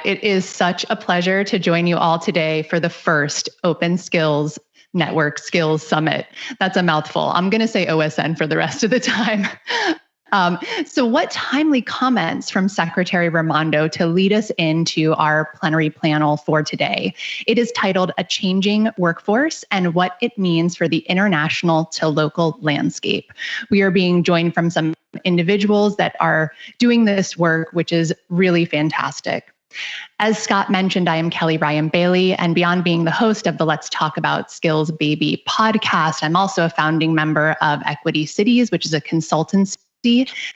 It is such a pleasure to join you all today for the first Open Skills Network Skills Summit. That's a mouthful. I'm going to say OSN for the rest of the time. So what timely comments from Secretary Raimondo to lead us into our plenary panel for today. It is titled A Changing Workforce and What It Means for the International to Local Landscape. We are being joined from some individuals that are doing this work, which is really fantastic. As Scott mentioned, I am Kelly Ryan Bailey, and beyond being the host of the Let's Talk About Skills Baby podcast, I'm also a founding member of Equity Cities, which is a consultancy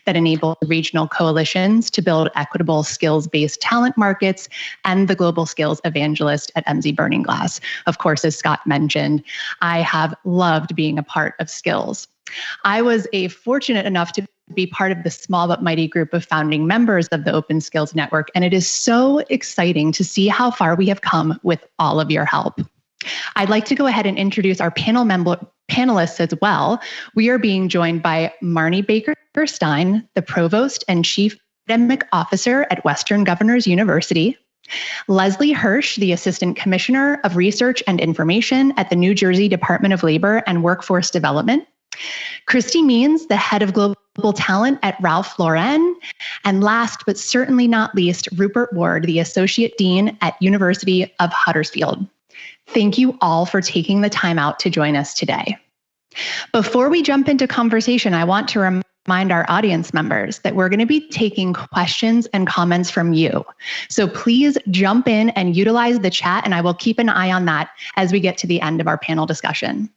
that enables regional coalitions to build equitable skills-based talent markets, and the global skills evangelist at MZ Burning Glass. Of course, as Scott mentioned, I have loved being a part of Skills. I was fortunate enough to be part of the small but mighty group of founding members of the Open Skills Network, and it is so exciting to see how far we have come with all of your help. I'd like to go ahead and introduce our panelists as well. We are being joined by Marni Baker-Stein, the Provost and Chief Academic Officer at Western Governors University, Lesley Hirsch, the Assistant Commissioner of Research and Information at the New Jersey Department of Labor and Workforce Development, Kristi Means, the Head of Global Talent at Ralph Lauren, and last but certainly not least, Rupert Ward, the Associate Dean at University of Huddersfield. Thank you all for taking the time out to join us today. Before we jump into conversation, I want to remind our audience members that we're going to be taking questions and comments from you. So please jump in and utilize the chat, and I will keep an eye on that as we get to the end of our panel discussion.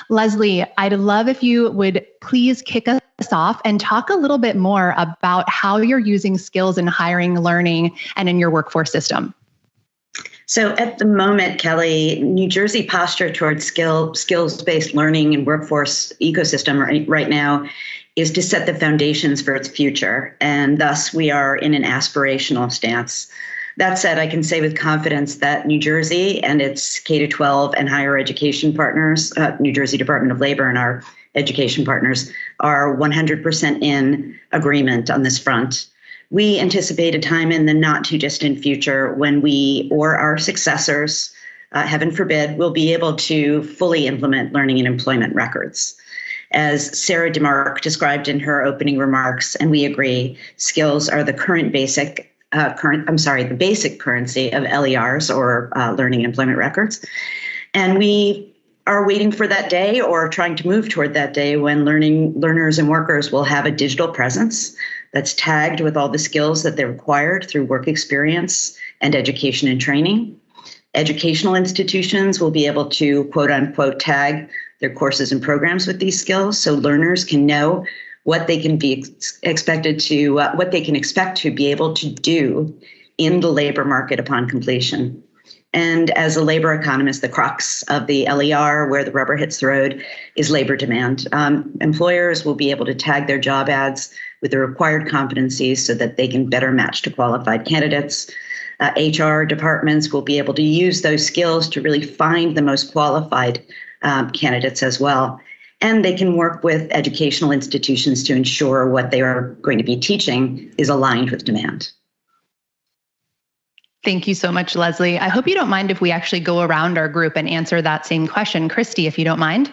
Lesley, I'd love if you would please kick us off and talk a little bit more about how you're using skills in hiring, learning, and in your workforce system. So at the moment, Kelly, New Jersey posture towards skills-based learning and workforce ecosystem right now is to set the foundations for its future. And thus we are in an aspirational stance. That said, I can say with confidence that New Jersey and its K-12 and higher education partners, New Jersey Department of Labor and our education partners, are 100% in agreement on this front. We anticipate a time in the not too distant future when we or our successors, heaven forbid, will be able to fully implement learning and employment records. As Sarah DeMark described in her opening remarks, and we agree, skills are the the basic currency of LERs or learning and employment records. And we are waiting for that day or trying to move toward that day when learners and workers will have a digital presence that's tagged with all the skills that they're required through work experience and education and training. Educational institutions will be able to, quote unquote, tag their courses and programs with these skills so learners can know what they can be expect to be able to do in the labor market upon completion. And as a labor economist, the crux of the LER, where the rubber hits the road, is labor demand. Employers will be able to tag their job ads with the required competencies so that they can better match to qualified candidates. HR departments will be able to use those skills to really find the most qualified candidates as well. And they can work with educational institutions to ensure what they are going to be teaching is aligned with demand. Thank you so much, Lesley. I hope you don't mind if we actually go around our group and answer that same question. Kristi, if you don't mind.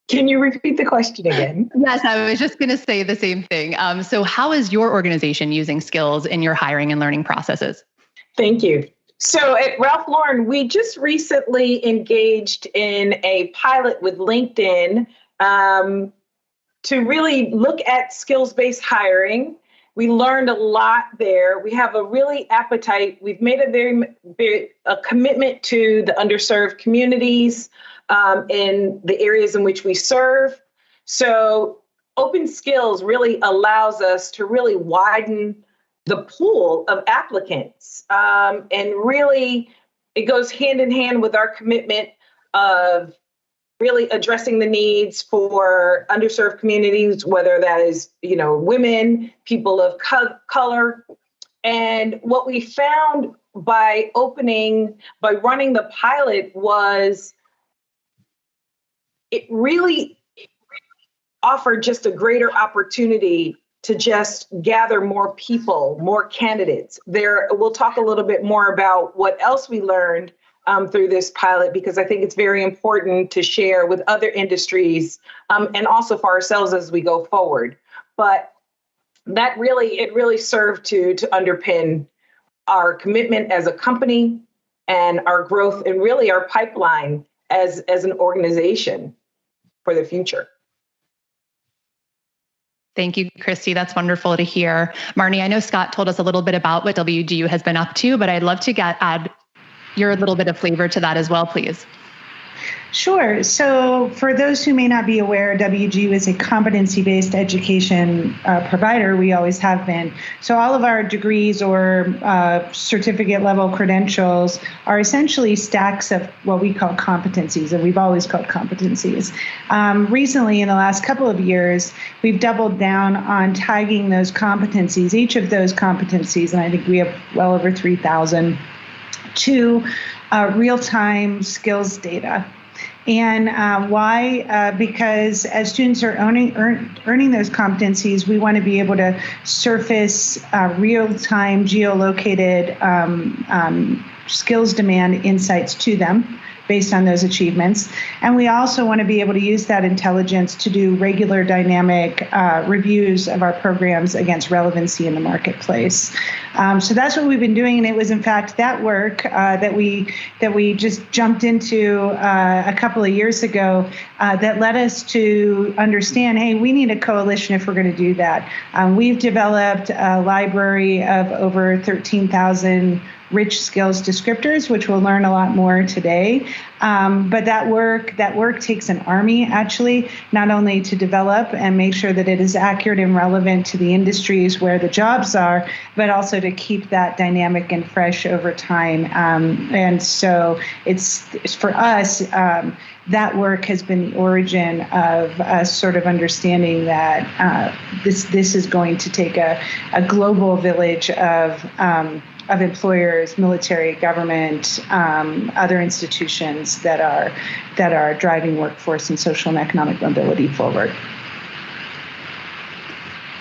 Can you repeat the question again? Yes, I was just going to say the same thing. So how is your organization using skills in your hiring and learning processes? Thank you. So at Ralph Lauren, we just recently engaged in a pilot with LinkedIn to really look at skills-based hiring. We learned a lot there. We have a really appetite. We've made a commitment to the underserved communities in the areas in which we serve. So Open Skills really allows us to really widen the pool of applicants. And really, it goes hand in hand with our commitment of really addressing the needs for underserved communities, whether that is, women, people of color. And what we found by running the pilot was it really offered just a greater opportunity to just gather more people, more candidates. We'll talk a little bit more about what else we learned through this pilot, because I think it's very important to share with other industries and also for ourselves as we go forward. But it really served to underpin our commitment as a company and our growth and really our pipeline as an organization for the future. Thank you, Kristi. That's wonderful to hear. Marni, I know Scott told us a little bit about what WGU has been up to, but I'd love to add your little bit of flavor to that as well, please. Sure. So for those who may not be aware, WGU is a competency-based education provider. We always have been. So all of our degrees or certificate level credentials are essentially stacks of what we call competencies, and we've always called competencies. Recently, in the last couple of years, we've doubled down on tagging those competencies, each of those competencies, and I think we have well over 3,000, to real-time skills data. And why? Because as students are earning those competencies, we want to be able to surface real-time geolocated skills demand insights to them based on those achievements. And we also want to be able to use that intelligence to do regular dynamic reviews of our programs against relevancy in the marketplace. So that's what we've been doing. And it was, in fact, that work that we just jumped into a couple of years ago that led us to understand, hey, we need a coalition if we're going to do that. We've developed a library of over 13,000 rich skills descriptors, which we'll learn a lot more today. But that work takes an army, actually, not only to develop and make sure that it is accurate and relevant to the industries where the jobs are, but also to keep that dynamic and fresh over time. And so it's for us, that work has been the origin of us sort of understanding that this is going to take a global village of employers, military, government, other institutions that are driving workforce and social and economic mobility forward.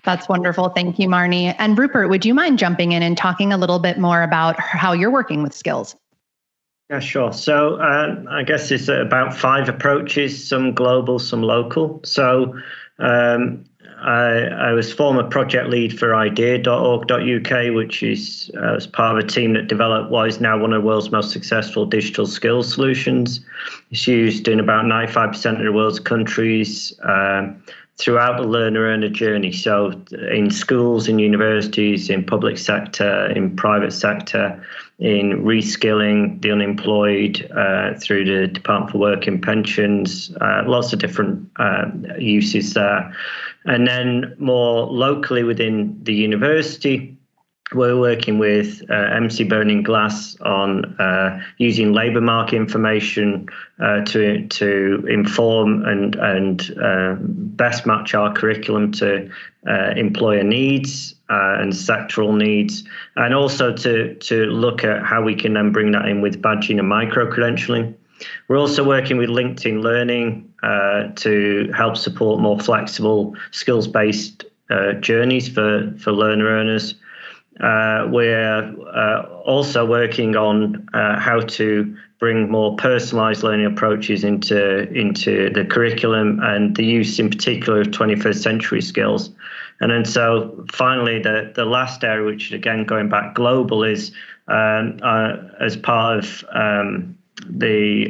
That's wonderful. Thank you, Marni. And Rupert, would you mind jumping in and talking a little bit more about how you're working with skills? Yeah, sure. So I guess it's about 5 approaches, some global, some local. So I was former project lead for idea.org.uk, which is as part of a team that developed what is now one of the world's most successful digital skills solutions. It's used in about 95% of the world's countries throughout the learner-earner journey. So in schools, in universities, in public sector, in private sector, in reskilling the unemployed through the Department for Work and Pensions, lots of different uses there. And then more locally within the university, we're working with MC Burning Glass on using labour market information to inform and best match our curriculum to employer needs and sectoral needs, and also to look at how we can then bring that in with badging and micro-credentialing. We're also working with LinkedIn Learning to help support more flexible skills-based journeys for learner earners. We're also working on how to bring more personalized learning approaches into the curriculum and the use in particular of 21st century skills. And then so finally, the last area, which again going back global, is as part of the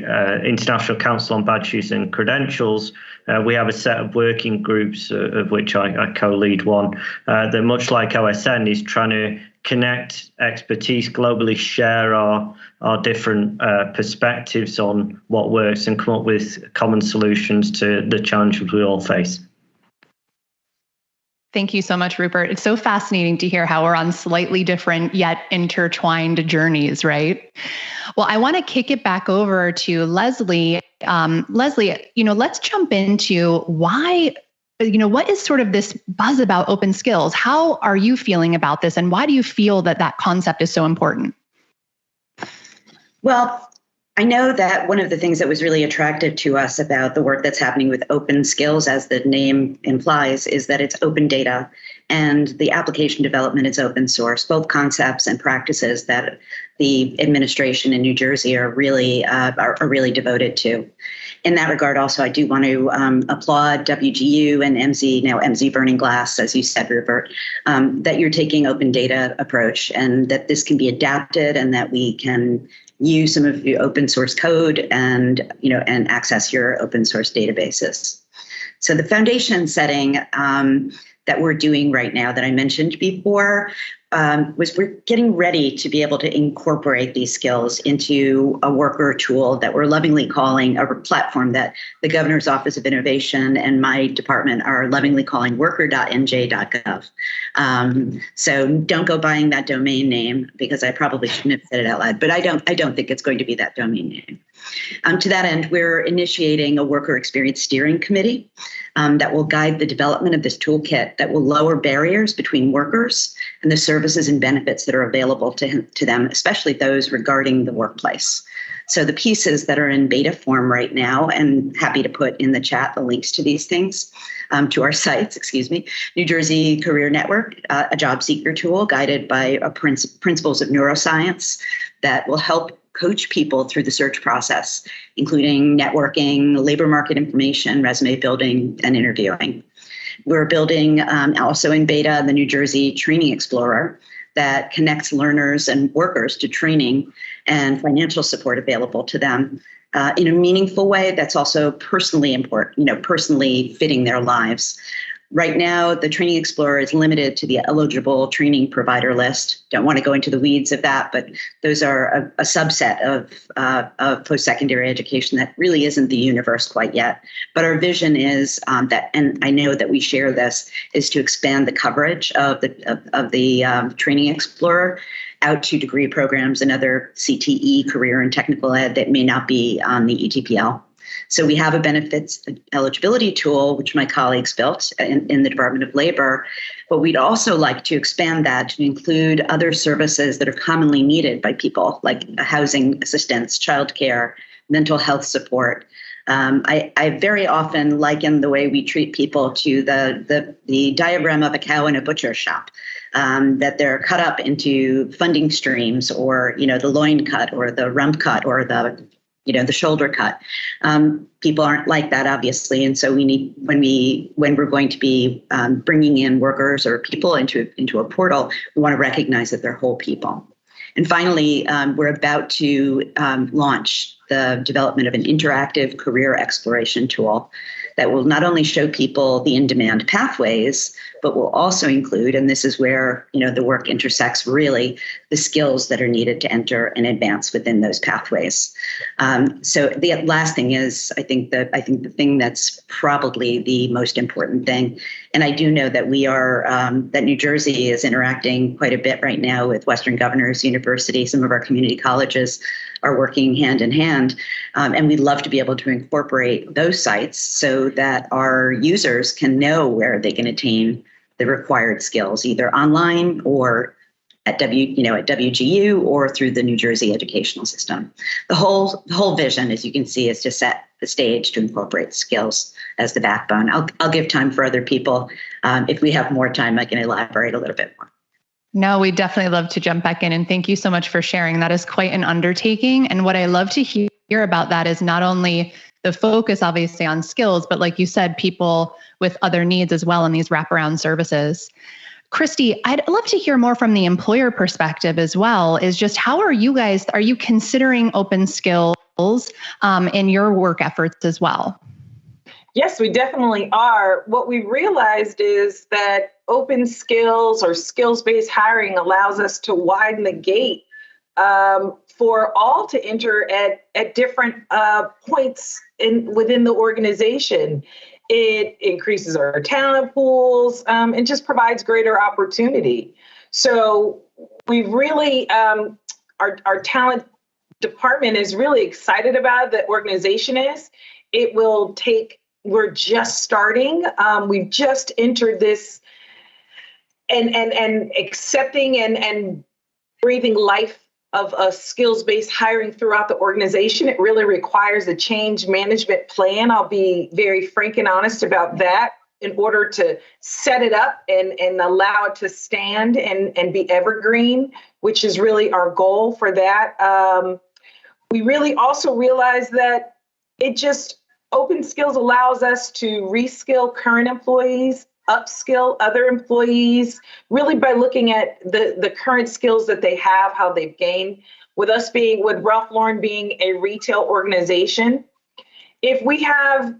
International Council on Badges and Credentials, we have a set of working groups, of which I co-lead one, that much like OSN is trying to connect expertise globally, share our different perspectives on what works and come up with common solutions to the challenges we all face. Thank you so much, Rupert. It's so fascinating to hear how we're on slightly different yet intertwined journeys, right? Well, I want to kick it back over to Lesley. Lesley, let's jump into why, what is sort of this buzz about open skills? How are you feeling about this? And why do you feel that concept is so important? Well, I know that one of the things that was really attractive to us about the work that's happening with open skills, as the name implies, is that it's open data and the application development is open source, both concepts and practices that the administration in New Jersey are really devoted to. In that regard, also, I do want to applaud WGU and MZ, now MZ Burning Glass, as you said, Rupert, that you're taking open data approach and that this can be adapted and that we can use some of the open source code and access your open source databases. So the foundation setting that we're doing right now that I mentioned before was we're getting ready to be able to incorporate these skills into a worker tool that we're lovingly calling a platform that the Governor's Office of Innovation and my department are lovingly calling worker.nj.gov. So don't go buying that domain name because I probably shouldn't have said it out loud, but I don't think it's going to be that domain name. To that end, we're initiating a worker experience steering committee that will guide the development of this toolkit that will lower barriers between workers and the services and benefits that are available to them, especially those regarding the workplace. So the pieces that are in beta form right now, and happy to put in the chat the links to these things, to our sites, New Jersey Career Network, a job seeker tool guided by principles of neuroscience that will help coach people through the search process, including networking, labor market information, resume building, and interviewing. We're building also in beta the New Jersey Training Explorer that connects learners and workers to training and financial support available to them in a meaningful way that's also personally important, personally fitting their lives. Right now, the Training Explorer is limited to the eligible training provider list. Don't want to go into the weeds of that, but those are a subset of post-secondary education that really isn't the universe quite yet. But our vision is that, and I know that we share this, is to expand the coverage of the Training Explorer out to degree programs and other CTE, career and technical ed, that may not be on the ETPL. So we have a benefits eligibility tool, which my colleagues built in the Department of Labor, but we'd also like to expand that to include other services that are commonly needed by people, like housing assistance, childcare, mental health support. I very often liken the way we treat people to the diagram of a cow in a butcher shop, that they're cut up into funding streams, or the loin cut or the rump cut or the shoulder cut. People aren't like that, obviously. And so we need, when we're going to be bringing in workers or people into a portal, we want to recognize that they're whole people. And finally, we're about to launch the development of an interactive career exploration tool that will not only show people the in-demand pathways, but will also include, and this is where the work intersects really, the skills that are needed to enter and advance within those pathways. So the last thing is, I think the thing that's probably the most important thing, and I do know that that New Jersey is interacting quite a bit right now with Western Governors University. Some of our community colleges are working hand in hand, and we'd love to be able to incorporate those sites so that our users can know where they can attain the required skills, either online or at WGU or through the New Jersey educational system. The whole vision, as you can see, is to set the stage to incorporate skills as the backbone. I'll give time for other people. If we have more time, I can elaborate a little bit more. No, we'd definitely love to jump back in. And thank you so much for sharing. That is quite an undertaking. And what I love to hear about that is not only the focus, obviously, on skills, but like you said, people with other needs as well in these wraparound services. Kristi, I'd love to hear more from the employer perspective as well, is just how are you considering open skills in your work efforts as well? Yes, we definitely are. What we realized is that open skills or skills-based hiring allows us to widen the gate for all to enter at different points within the organization. It increases our talent pools and just provides greater opportunity. So we really, our talent department is really excited about it. The organization is. It will take. We're just starting. We've just entered this and accepting and breathing life a skills-based hiring throughout the organization. It really requires a change management plan. I'll be very frank and honest about that in order to set it up and allow it to stand and be evergreen, which is really our goal for that. We really also realize that open skills allows us to reskill current employees, upskill other employees, really by looking at the current skills that they have, how they've gained. With Ralph Lauren being a retail organization, if we have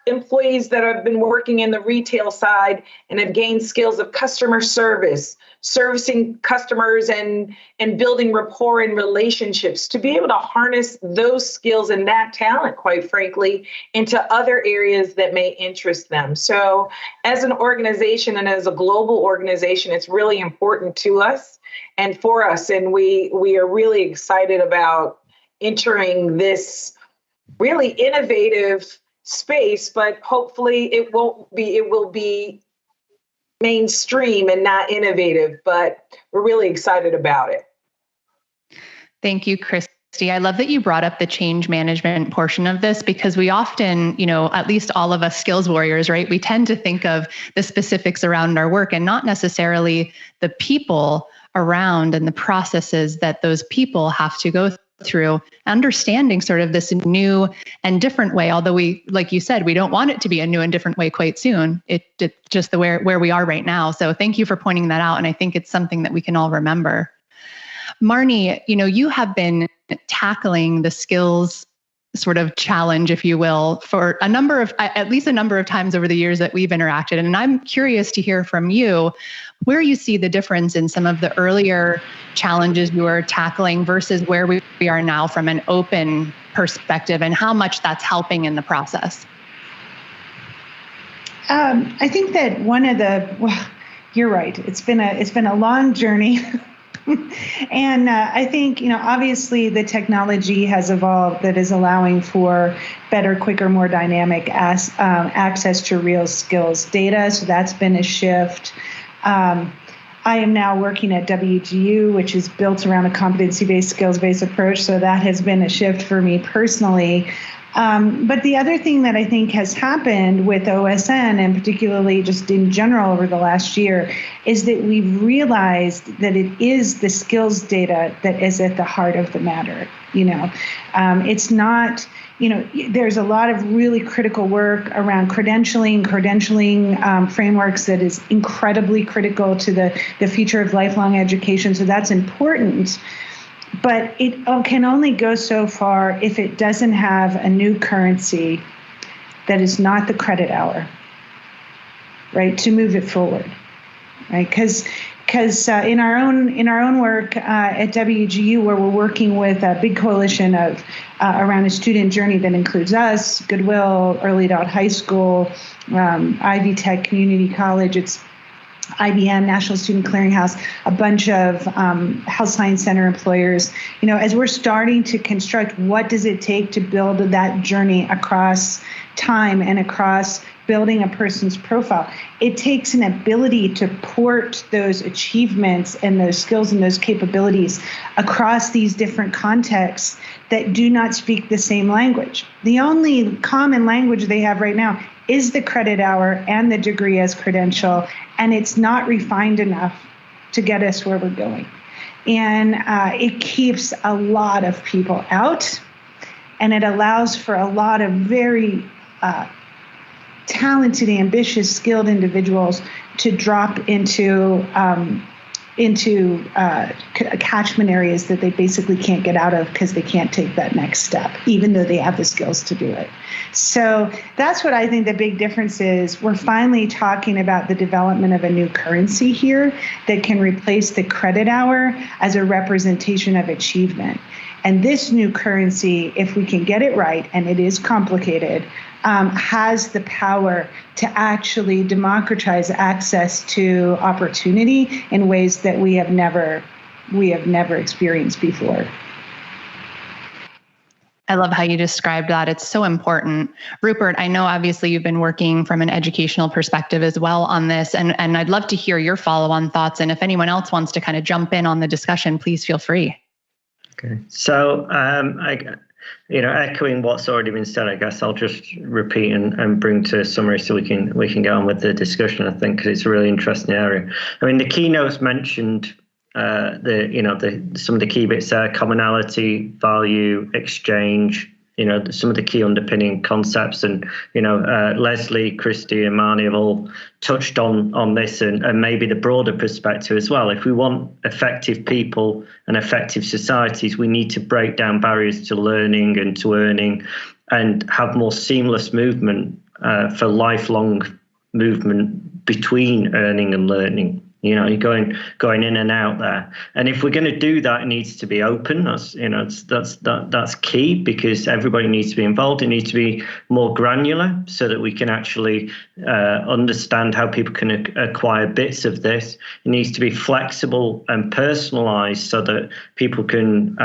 employees that have been working in the retail side and have gained skills of customer service, servicing customers and building rapport and relationships, to be able to harness those skills and that talent, quite frankly, into other areas that may interest them. So as an organization and as a global organization, it's really important to us and for us. And we are really excited about entering this really innovative space, but hopefully it will be mainstream and not innovative, but we're really excited about it. Thank you, Kristi. I love that you brought up the change management portion of this, because we often, at least all of us skills warriors, right? We tend to think of the specifics around our work and not necessarily the people around and the processes that those people have to go through, understanding sort of this new and different way. Although we, like you said, we don't want it to be a new and different way quite soon. It's just where we are right now. So thank you for pointing that out. And I think it's something that we can all remember. Marni, you have been tackling the skills sort of challenge, if you will, for at least a number of times over the years that we've interacted. And I'm curious to hear from you where you see the difference in some of the earlier challenges you were tackling versus where we are now from an open perspective, and how much that's helping in the process. I think that you're right. It's been a long journey. And I think, obviously the technology has evolved that is allowing for better, quicker, more dynamic access to real skills data. So that's been a shift. I am now working at WGU, which is built around a competency-based, skills-based approach. So that has been a shift for me personally. But the other thing that I think has happened with OSN, and particularly just in general over the last year, is that we've realized that it is the skills data that is at the heart of the matter. It's not, there's a lot of really critical work around credentialing frameworks that is incredibly critical to the future of lifelong education. So that's important. But it can only go so far if it doesn't have a new currency that is not the credit hour, right? To move it forward, right? Because in our own work at WGU, where we're working with a big coalition of around a student journey that includes us, Goodwill, Early Adult High School, Ivy Tech Community College, it's IBM, National Student Clearinghouse, a bunch of health science center employers. As we're starting to construct what does it take to build that journey across time and across building a person's profile, it takes an ability to port those achievements and those skills and those capabilities across these different contexts that do not speak the same language. The only common language they have right now is the credit hour and the degree as credential, and it's not refined enough to get us where we're going. And it keeps a lot of people out, and it allows for a lot of very talented, ambitious, skilled individuals to drop into catchment areas that they basically can't get out of because they can't take that next step, even though they have the skills to do it. So that's what I think the big difference is. We're finally talking about the development of a new currency here that can replace the credit hour as a representation of achievement. And this new currency, if we can get it right, and it is complicated, has the power to actually democratize access to opportunity in ways that we have never experienced before. I love how you described that. It's so important. Rupert, I know obviously you've been working from an educational perspective as well on this, and I'd love to hear your follow-on thoughts. And if anyone else wants to kind of jump in on the discussion, please feel free. Okay. So, echoing what's already been said, I guess I'll just repeat and bring to a summary so we can get on with the discussion. I think 'cause it's a really interesting area. I mean, the keynotes mentioned some of the key bits there: commonality, value, exchange. Some of the key underpinning concepts, and Lesley, Kristi, and Marni have all touched on this, and maybe the broader perspective as well. If we want effective people and effective societies, we need to break down barriers to learning and to earning, and have more seamless movement for lifelong movement between earning and learning. You're going in and out there, and if we're going to do that, it needs to be open. That's key, because everybody needs to be involved. It needs to be more granular so that we can actually understand how people can acquire bits of this. It needs to be flexible and personalized so that people can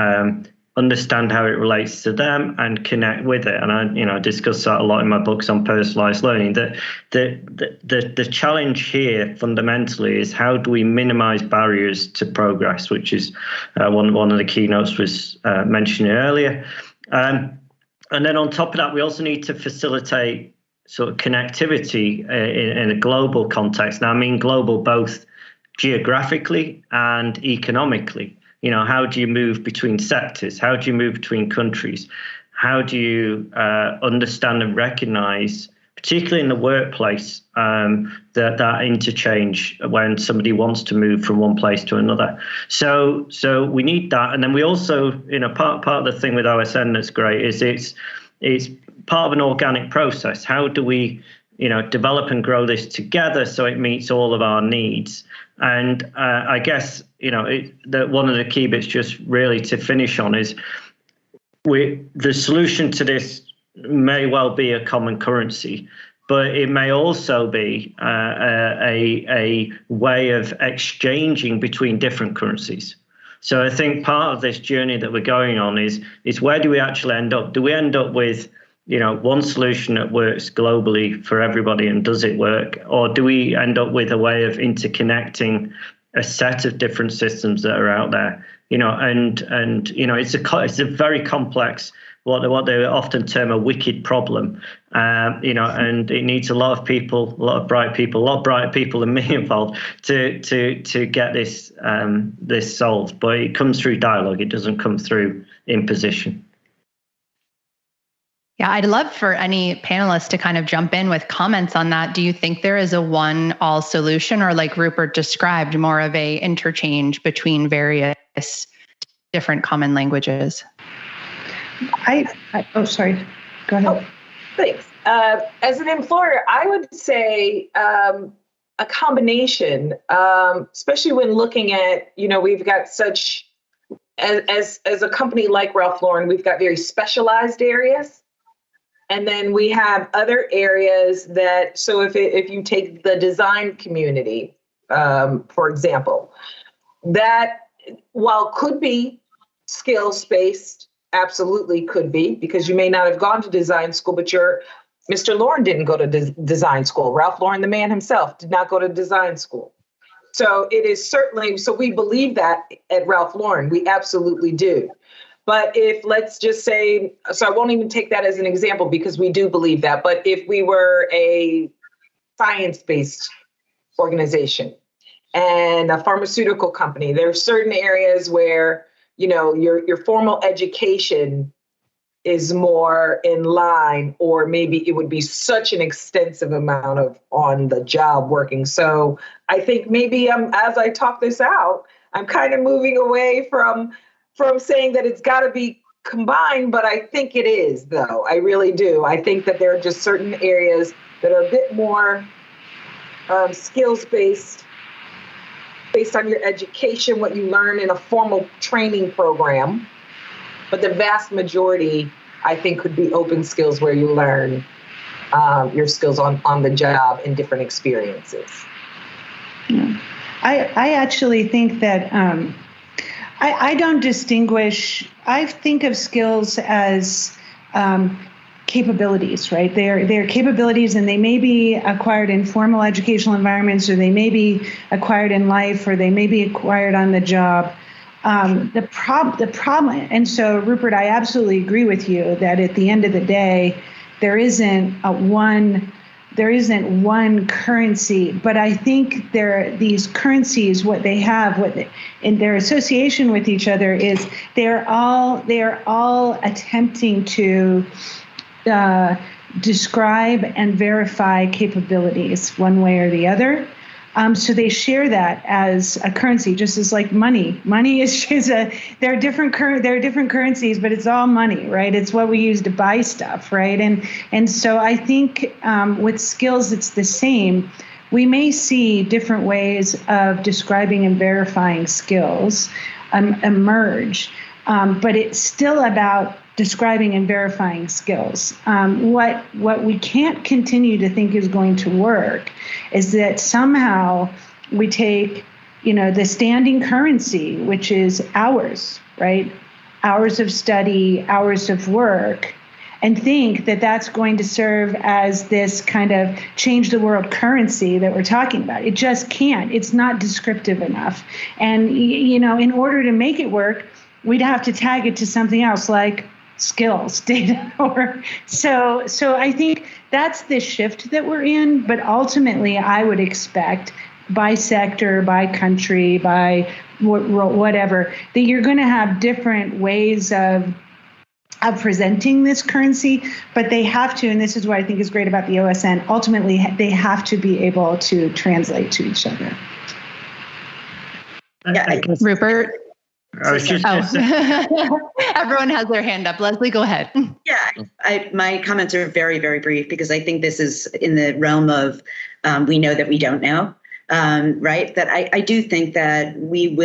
understand how it relates to them and connect with it. And I discuss that a lot in my books on personalized learning. That the challenge here fundamentally is, how do we minimize barriers to progress, which is one of the keynotes was mentioned earlier. And then on top of that, we also need to facilitate sort of connectivity in a global context. Now, I mean global both geographically and economically. How do you move between sectors? How do you move between countries? How do you understand and recognize, particularly in the workplace, that interchange when somebody wants to move from one place to another? So we need that. And then we also, part of the thing with OSN that's great is it's part of an organic process. How do we develop and grow this together so it meets all of our needs? And I guess one of the key bits, just really to finish on, is the solution to this may well be a common currency, but it may also be a way of exchanging between different currencies. So I think part of this journey that we're going on is where do we actually end up? Do we end up with one solution that works globally for everybody, and does it work? Or do we end up with a way of interconnecting a set of different systems that are out there? It's a very complex, what they often term a wicked problem, and it needs a lot of people, a lot of bright people, a lot of brighter people than me involved to get this solved. But it comes through dialogue. It doesn't come through imposition. Yeah, I'd love for any panelists to kind of jump in with comments on that. Do you think there is a one-all solution, or, like Rupert described, more of a interchange between various different common languages? Sorry. Go ahead. Oh, thanks. As an employer, I would say a combination, especially when looking at, we've got such, as a company like Ralph Lauren, we've got very specialized areas. And then we have other areas that, so if you take the design community, for example, that while could be skills-based, absolutely could be, because you may not have gone to design school, but Mr. Lauren didn't go to design school. Ralph Lauren, the man himself, did not go to design school. So it is certainly, so we believe that at Ralph Lauren, we absolutely do. But if, let's just say, so I won't even take that as an example because we do believe that, but if we were a science-based organization and a pharmaceutical company, there are certain areas where, your formal education is more in line, or maybe it would be such an extensive amount of on the job working. So I think maybe as I talk this out, I'm kind of moving away from saying that it's got to be combined, but I think it is, though. I really do. I think that there are just certain areas that are a bit more skills-based, based on your education, what you learn in a formal training program. But the vast majority, I think, could be open skills where you learn your skills on the job in different experiences. Yeah. I actually think that I don't distinguish. I think of skills as capabilities, right? They're capabilities, and they may be acquired in formal educational environments, or they may be acquired in life, or they may be acquired on the job. The problem, and so Rupert, I absolutely agree with you that at the end of the day, there isn't one currency, but I think these currencies, what they have, in their association with each other is they're all attempting to describe and verify capabilities one way or the other. So they share that as a currency, just as like money. Money is there are different currencies, but it's all money, right? It's what we use to buy stuff, right? And so I think with skills, it's the same. We may see different ways of describing and verifying skills emerge, but it's still about describing and verifying skills. What we can't continue to think is going to work is that somehow we take, the standing currency, which is hours, right? Hours of study, hours of work, and think that that's going to serve as this kind of change the world currency that we're talking about. It just can't. It's not descriptive enough. And, in order to make it work, we'd have to tag it to something else like skills data, so I think that's the shift that we're in. But ultimately, I would expect by sector, by country, by whatever, that you're going to have different ways of presenting this currency, but they have to, and this is what I think is great about the OSN, ultimately they have to be able to translate to each other. Rupert? I was just Everyone has their hand up. Lesley, go ahead. Yeah, my comments are very, very brief because I think this is in the realm of we know that we don't know, right? That I do think that we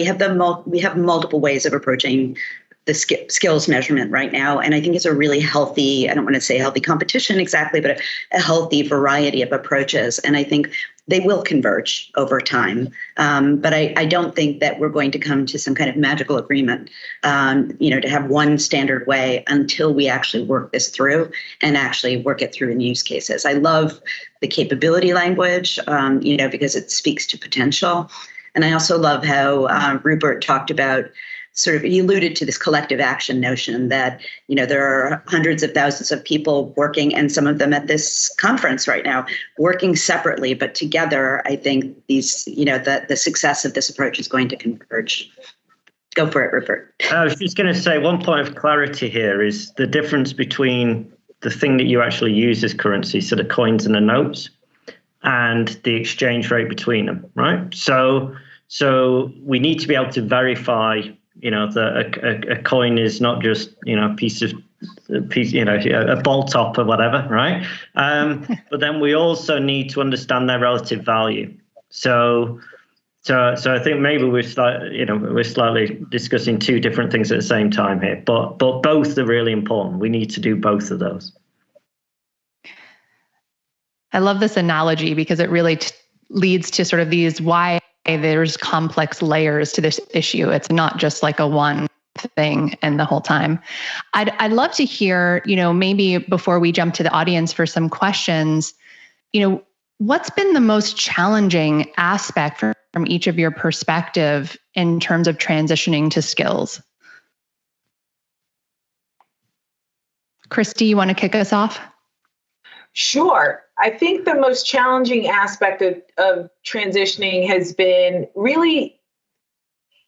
have multiple ways of approaching the skills measurement right now. And I think it's a really healthy, I don't want to say healthy competition exactly, but a healthy variety of approaches. And I think they will converge over time. But I don't think that we're going to come to some kind of magical agreement, to have one standard way until we actually work this through and actually work it through in use cases. I love the capability language, because it speaks to potential. And I also love how Rupert talked about he alluded to this collective action notion that, there are hundreds of thousands of people working, and some of them at this conference right now, working separately, but together. I think these, the success of this approach is going to converge. Go for it, Rupert. I was just going to say one point of clarity here is the difference between the thing that you actually use as currency, so the coins and the notes, and the exchange rate between them, right? So we need to be able to verify that a coin is not just, a piece, a ball top or whatever, right? But then we also need to understand their relative value. So I think maybe we're slightly discussing two different things at the same time here, but both are really important. We need to do both of those. I love this analogy because it really leads to sort of these why there's complex layers to this issue. It's not just like a one thing and the whole time. I'd love to hear, maybe before we jump to the audience for some questions, what's been the most challenging aspect from each of your perspective in terms of transitioning to skills? Kristi, you want to kick us off? Sure. I think the most challenging aspect of transitioning has been really,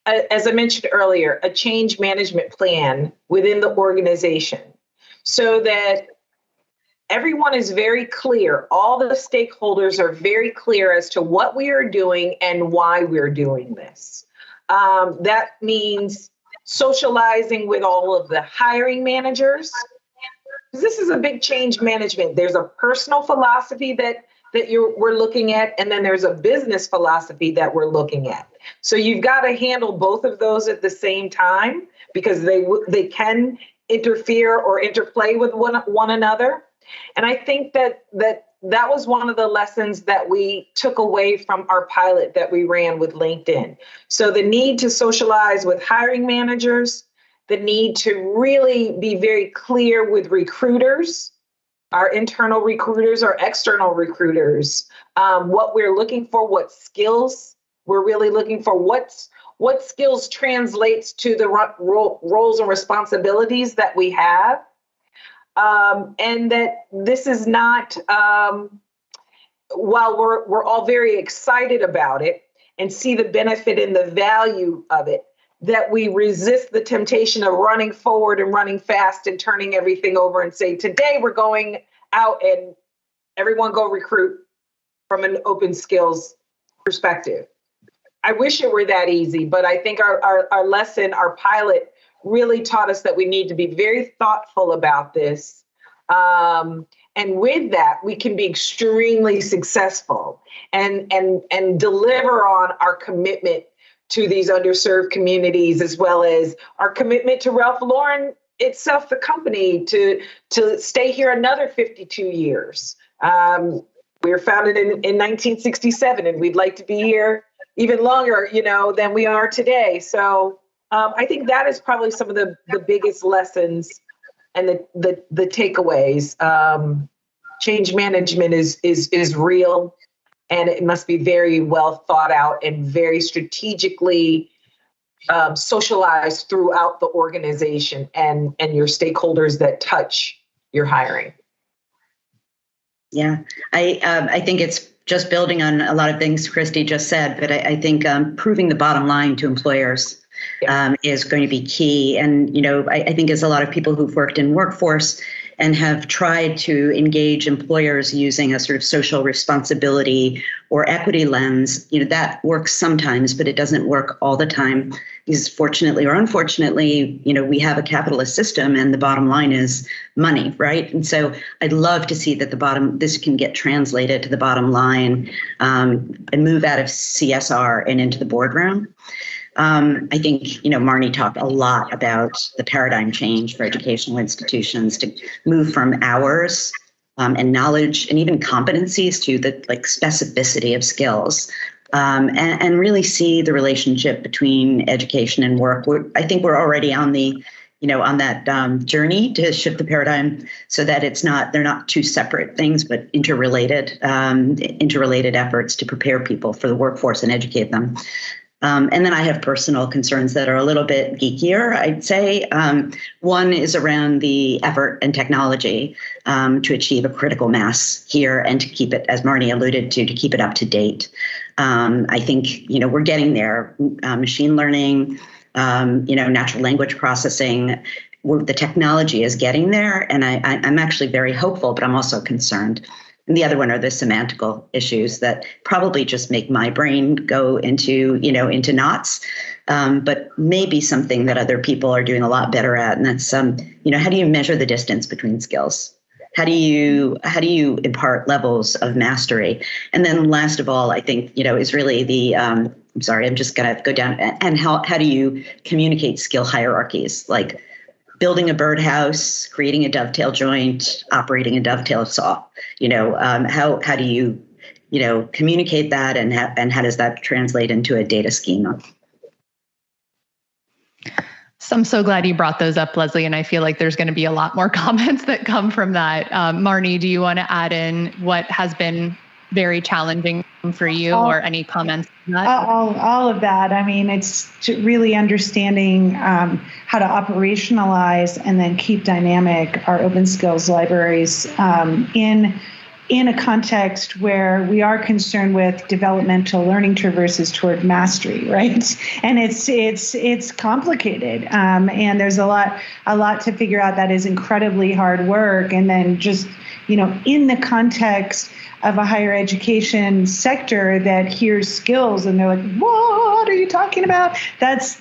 as I mentioned earlier, a change management plan within the organization so that everyone is very clear. All the stakeholders are very clear as to what we are doing and why we're doing this. That means socializing with all of the hiring managers. This is a big change management. There's a personal philosophy that we're looking at, and then there's a business philosophy that we're looking at. So you've got to handle both of those at the same time because they can interfere or interplay with one another. And I think that was one of the lessons that we took away from our pilot that we ran with LinkedIn. So the need to socialize with hiring managers, the need to really be very clear with recruiters, our internal recruiters, our external recruiters, what we're looking for, what skills we're really looking for, what skills translates to the roles and responsibilities that we have. And that this is not, while we're all very excited about it and see the benefit and the value of it, that we resist the temptation of running forward and running fast and turning everything over and say, today we're going out and everyone go recruit from an open skills perspective. I wish it were that easy, but I think our lesson, our pilot really taught us that we need to be very thoughtful about this. And with that, we can be extremely successful and deliver on our commitment to these underserved communities, as well as our commitment to Ralph Lauren itself, the company, to stay here another 52 years. We were founded in 1967, and we'd like to be here even longer, than we are today. So I think that is probably some of the biggest lessons and the takeaways. Change management is real, and it must be very well thought out and very strategically socialized throughout the organization and your stakeholders that touch your hiring. Yeah, I think it's just building on a lot of things Kristi just said, but I think proving the bottom line to employers is going to be key. And, I think as a lot of people who've worked in workforce and have tried to engage employers using a sort of social responsibility or equity lens, that works sometimes, but it doesn't work all the time. Because fortunately or unfortunately, we have a capitalist system and the bottom line is money, right? And so I'd love to see that this can get translated to the bottom line and move out of CSR and into the boardroom. I think, Marni talked a lot about the paradigm change for educational institutions to move from hours and knowledge and even competencies to the specificity of skills and really see the relationship between education and work. I think we're already on on that journey to shift the paradigm so that they're not two separate things, but interrelated efforts to prepare people for the workforce and educate them. And then I have personal concerns that are a little bit geekier, I'd say. One is around the effort and technology to achieve a critical mass here and to keep it, as Marni alluded to keep it up to date. I think, we're getting there. Machine learning, natural language processing, the technology is getting there. And I'm actually very hopeful, but I'm also concerned. And the other one are the semantical issues that probably just make my brain go into knots, but maybe something that other people are doing a lot better at. And that's, how do you measure the distance between skills? How do you impart levels of mastery? And then last of all, I think, is really the, I'm sorry, I'm just going to go down. And how do you communicate skill hierarchies? Like building a birdhouse, creating a dovetail joint, operating a dovetail saw. How do you, communicate that, and how does that translate into a data schema? So I'm so glad you brought those up, Lesley, and I feel like there's going to be a lot more comments that come from that. Marni, do you want to add in what has been very challenging for you, or any comments on that? All of that. I mean, it's really understanding how to operationalize and then keep dynamic our open skills libraries in a context where we are concerned with developmental learning traverses toward mastery, right? And it's complicated, and there's a lot to figure out that is incredibly hard work. And then just in the context of a higher education sector that hears skills and they're like, what are you talking about? That's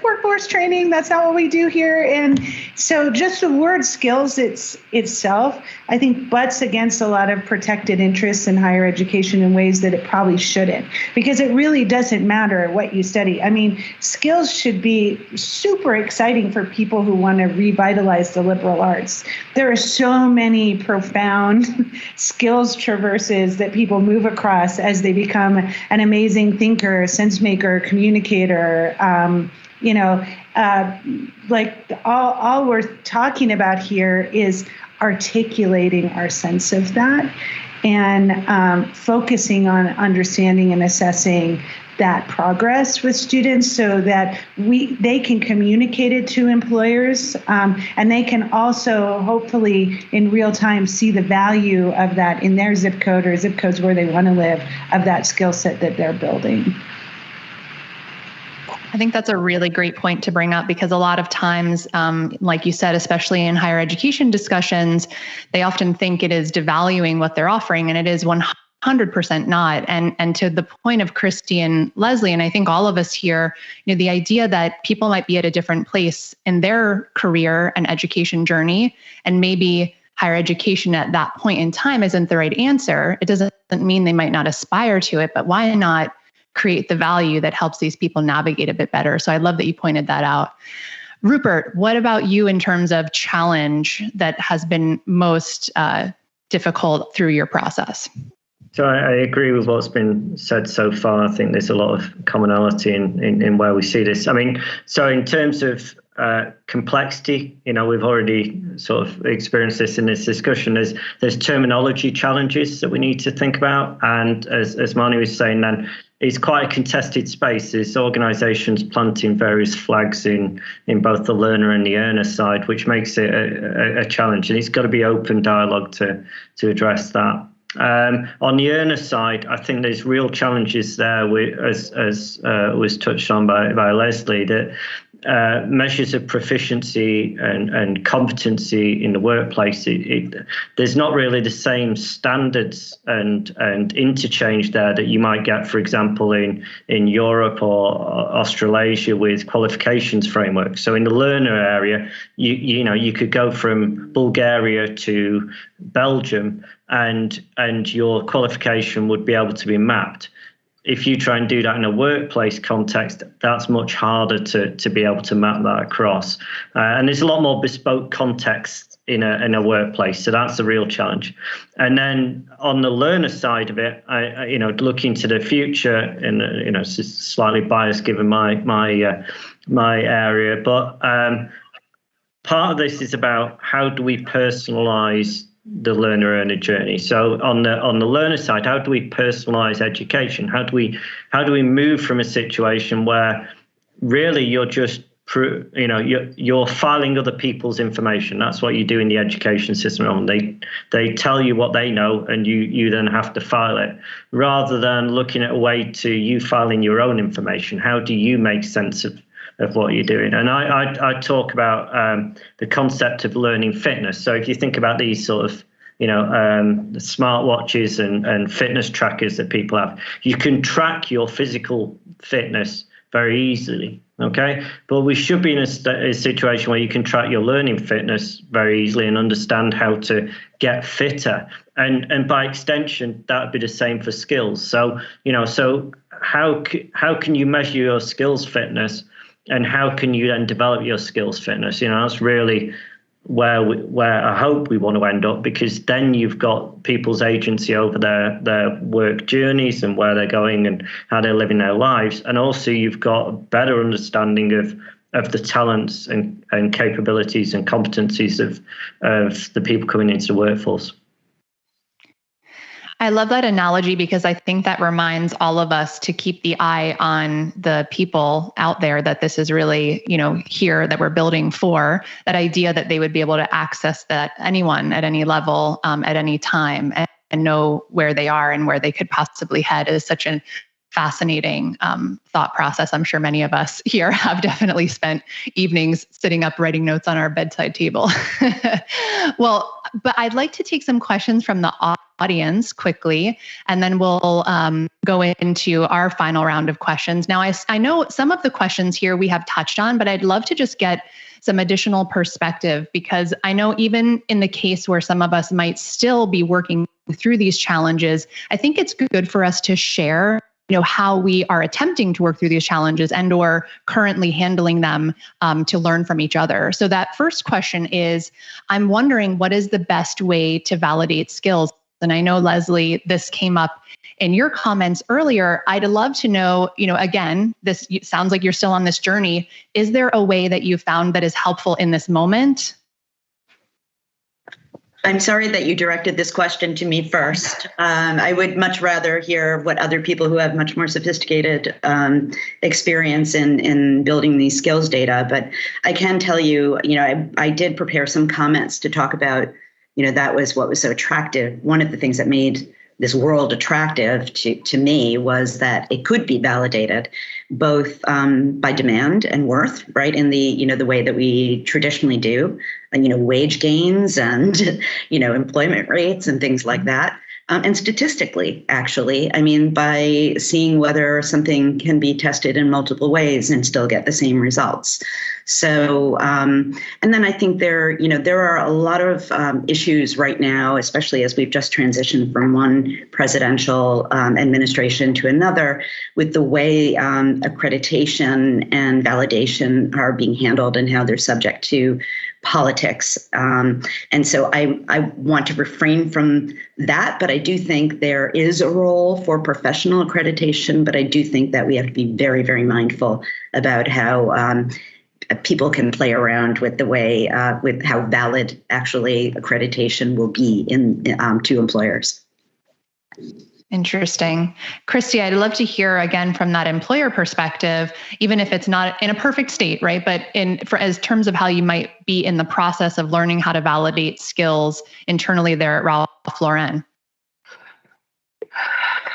workforce training. That's not what we do here. And so just the word skills itself, I think, butts against a lot of protected interests in higher education in ways that it probably shouldn't, because it really doesn't matter what you study. I mean, skills should be super exciting for people who want to revitalize the liberal arts. There are so many profound skills traverses that people move across as they become an amazing thinker, sense maker, communicator. Like all we're talking about here is articulating our sense of that and focusing on understanding and assessing that progress with students so that they can communicate it to employers, and they can also hopefully in real time see the value of that in their zip code or zip codes where they want to live, of that skill set that they're building. I think that's a really great point to bring up, because a lot of times, like you said, especially in higher education discussions, they often think it is devaluing what they're offering, and it is 100% not. And to the point of Kristi and Lesley, and I think all of us here, the idea that people might be at a different place in their career and education journey, and maybe higher education at that point in time isn't the right answer. It doesn't mean they might not aspire to it, but why not create the value that helps these people navigate a bit better? So I love that you pointed that out. Rupert, what about you in terms of challenge that has been most difficult through your process? So I agree with what's been said so far. I think there's a lot of commonality in where we see this. I mean, so in terms of complexity, we've already sort of experienced this in this discussion. There's terminology challenges that we need to think about. And as Marni was saying, then it's quite a contested space. There's organisations planting various flags in both the learner and the earner side, which makes it a challenge. And it's got to be open dialogue to address that. On the earner side, I think there's real challenges there, as was touched on by Lesley, that measures of proficiency and competency in the workplace, there's not really the same standards and interchange there that you might get, for example, in Europe or Australasia with qualifications frameworks. So in the learner area, you could go from Bulgaria to Belgium and your qualification would be able to be mapped. If you try and do that in a workplace context, that's much harder to be able to map that across. And there's a lot more bespoke context in a workplace, so that's a real challenge. And then on the learner side of it, looking to the future, and it's slightly biased given my area, but part of this is about how do we personalize the learner-earner journey. So on the learner side, how do we personalize education? How do we move from a situation where really you're just you're filing other people's information? That's what you do in the education system. They tell you what they know, and you then have to file it, rather than looking at a way to you filing your own information. How do you make sense of what you're doing? And I talk about the concept of learning fitness. So if you think about these sort of, the smartwatches and fitness trackers that people have, you can track your physical fitness very easily. Okay, but we should be in a situation where you can track your learning fitness very easily and understand how to get fitter. And by extension, that would be the same for skills. So, so how can you measure your skills fitness? And how can you then develop your skills fitness? That's really where I hope we want to end up, because then you've got people's agency over their work journeys and where they're going and how they're living their lives. And also you've got a better understanding of the talents and capabilities and competencies of the people coming into the workforce. I love that analogy, because I think that reminds all of us to keep the eye on the people out there that this is really, here that we're building for. That idea that they would be able to access that, anyone at any level, at any time, and know where they are and where they could possibly head, is such a fascinating thought process. I'm sure many of us here have definitely spent evenings sitting up writing notes on our bedside table. Well, but I'd like to take some questions from the audience quickly, and then we'll go into our final round of questions. Now, I know some of the questions here we have touched on, but I'd love to just get some additional perspective, because I know even in the case where some of us might still be working through these challenges, I think it's good for us to share, how we are attempting to work through these challenges and or currently handling them, to learn from each other. So that first question is, I'm wondering, what is the best way to validate skills? And I know, Lesley, this came up in your comments earlier. I'd love to know, again, this sounds like you're still on this journey. Is there a way that you found that is helpful in this moment? I'm sorry that you directed this question to me first. I would much rather hear what other people who have much more sophisticated experience in building these skills data. But I can tell you, I did prepare some comments to talk about, that was what was so attractive. One of the things that made this world attractive to me was that it could be validated both by demand and worth, right? In the, the way that we traditionally do, and, wage gains and, employment rates and things like that. And statistically, actually, by seeing whether something can be tested in multiple ways and still get the same results. So, and then I think there are a lot of issues right now, especially as we've just transitioned from one presidential administration to another, with the way accreditation and validation are being handled and how they're subject to politics. And so I want to refrain from that, but I do think there is a role for professional accreditation, but I do think that we have to be very, very mindful about how people can play around with the way, with how valid actually accreditation will be to employers. Interesting. Kristi, I'd love to hear again from that employer perspective, even if it's not in a perfect state, right? But as terms of how you might be in the process of learning how to validate skills internally there at Ralph Lauren.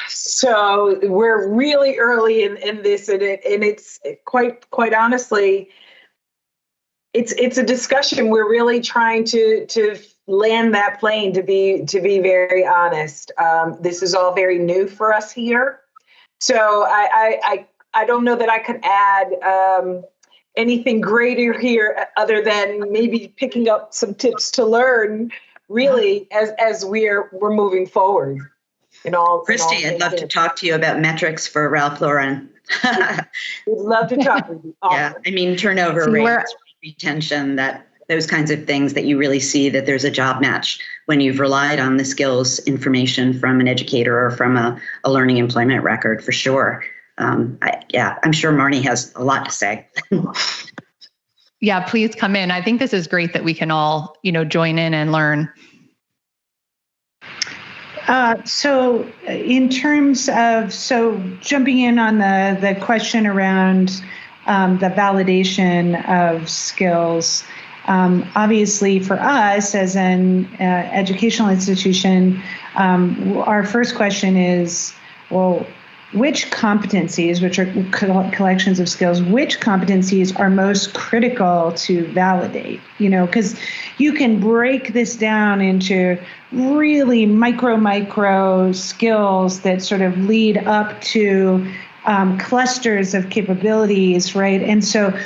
So we're really early in this, and it's quite honestly, it's a discussion. We're really trying to land that plane, to be very honest. This is all very new for us here. So I don't know that I could add anything greater here other than maybe picking up some tips to learn really as we're moving forward. Kristi, I'd love to talk to you about metrics for Ralph Lauren. We'd love to talk with you. Yeah, turnover rates, retention, those kinds of things that you really see that there's a job match when you've relied on the skills information from an educator or from a learning employment record, for sure. I'm sure Marni has a lot to say. Yeah, please come in. I think this is great that we can all, join in and learn. So in terms of, jumping in on the question around the validation of skills, obviously for us as an educational institution, our first question is, well, which competencies, which are collections of skills, which competencies are most critical to validate? Because you can break this down into really micro skills that sort of lead up to clusters of capabilities, right? And so